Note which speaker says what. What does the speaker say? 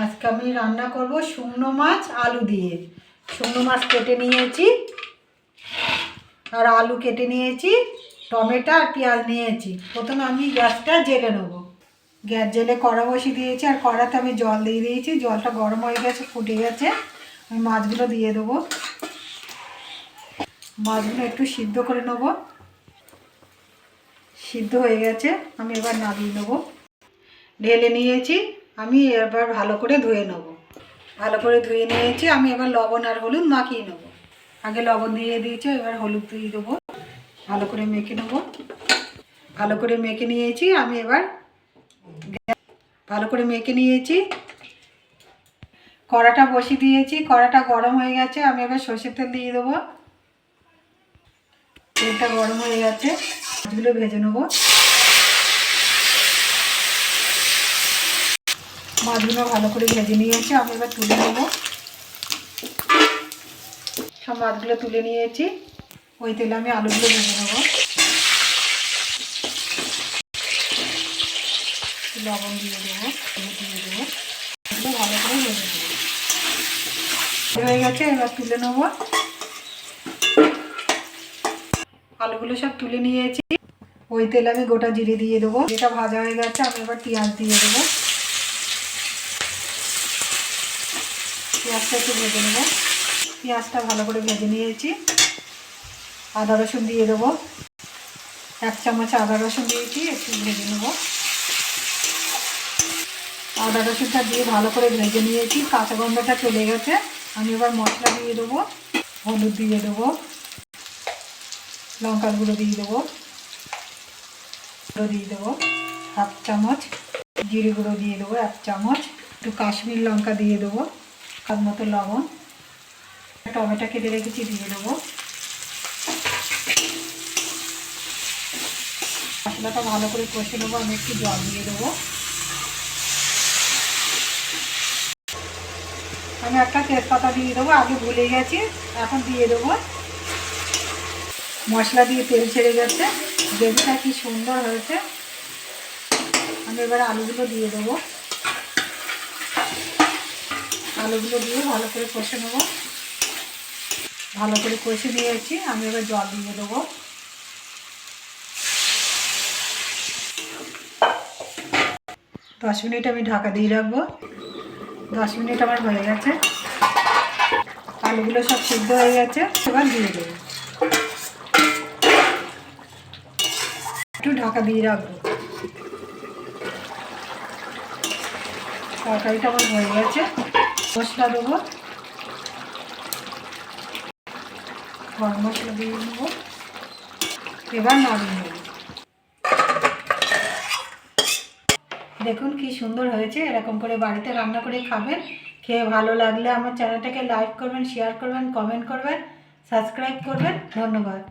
Speaker 1: আজকে আমি রান্না করব শুকনো মাছ আলু দিয়ে। শুকনো মাছ কেটে নিয়েছি আর আলু কেটে নিয়েছি, টমেটো আর পেঁয়াজ নিয়েছি। প্রথমে আমি গ্যাসটা জেলে নেব। গ্যাস জেলে কড়া বসিয়ে দিয়েছি আর কড়াতে আমি জল দিয়ে দিয়েছি। জলটা গরম হয়ে গেছে, ফুটে গেছে। আমি মাছগুলো দিয়ে দেবো। মাছগুলো একটু সিদ্ধ করে নেব। সিদ্ধ হয়ে গেছে, আমি এবার নামিয়ে নেব। ঢেলে নিয়েছি, আমি এবার ভালো করে ধুয়ে নেব। ভালো করে ধুয়ে নিয়েছি, আমি এবার লবণ আর হলুদ মাখিয়ে নেব। আগে লবণ দিয়ে দিয়েছি, এবার হলুদ দিয়ে দেবো। ভালো করে মেখে নেব। ভালো করে মেখে নিয়েছি, আমি এবার ভালো করে মেখে নিয়েছি। কড়াটা বসিয়ে দিয়েছি, কড়াটা গরম হয়ে গেছে। আমি এবার সর্ষের তেল দিয়ে দেবো। তেলটা গরম হয়ে গেছে, মাছগুলো ভেজে নেব। মাছগুলো ভালো করে ভেজে নিয়েছি, আমি এবার তুলে নেব। সব মাছগুলো তুলে নিয়েছি। ওই তেলে আমি আলুগুলো ভেজে নেব। লবণ দিয়ে দেবো, হলুদ দিয়ে দেবো, এগুলো ভালো করে ভেজে দেবো। হয়ে গেছে, এবার তুলে নেব। আলুগুলো সব তুলে নিয়েছি। ওই তেলে আমি গোটা জিরে দিয়ে দেবো। যেটা ভাজা হয়ে গেছে, আমি এবার পেঁয়াজ দিয়ে দেবো। পেঁয়াজটা একটু ভেজে নেব। পেঁয়াজটা ভালো করে ভেজে নিয়েছি। আদা রসুন দিয়ে দেবো। 1 চামচ আদা রসুন দিয়েছি, একটু ভেজে নেব। আদা রসুনটা দিয়ে ভালো করে ভেজে নিয়েছি, কাঁচা গন্ধটা চলে গেছে। আমি এবার মশলা দিয়ে দেবো। হলুদ দিয়ে দেবো, লঙ্কার গুঁড়ো দিয়ে দেবো, গুঁড়ো দিয়ে দেবো 1/2 চামচ, জিরে গুঁড়ো দিয়ে দেবো 1 চামচ, একটু কাশ্মীর লঙ্কা দিয়ে দেবো, স্বাদ মতো লবণ, টমেটো কেটে রেখেছি দিয়ে দেবো। মশলাটা ভালো করে কষে নেবো। আমি একটু জল দিয়ে দেবো। আমি একটা তেজপাতা দিয়ে দেবো, আগে ভুলে গেছি, এখন দিয়ে দেবো। মশলা দিয়ে তেল ছেড়ে গেছে, গ্রেভিটা কি সুন্দর হয়েছে। আমি এবার আলুগুলো দিয়ে দেবো। আলুগুলো দিয়ে ভালো করে কষে নেবো। ভালো করে কষে নিয়েছি, আমি এবার জল দিয়ে দেবো। দশ মিনিট আমি ঢাকা দিয়ে রাখবো। 10 মিনিট আমার হয়ে গেছে, আলুগুলো সব সিদ্ধ হয়ে গেছে। এবার দিয়ে দেবো, একটু ঢাকা দিয়ে রাখবো। তরকারিটা আমার হয়ে গেছে। মশলা দেবো, গরম মশলা দিয়ে নেবো। এবার নামিয়ে নেব। দেখুন কি সুন্দর হয়েছে। এরকম করে বাড়িতে রান্না করে খাবেন। খেয়ে ভালো লাগলে আমার চ্যানেলটাকে লাইক করবেন, শেয়ার করবেন, কমেন্ট করবেন, সাবস্ক্রাইব করবেন। ধন্যবাদ।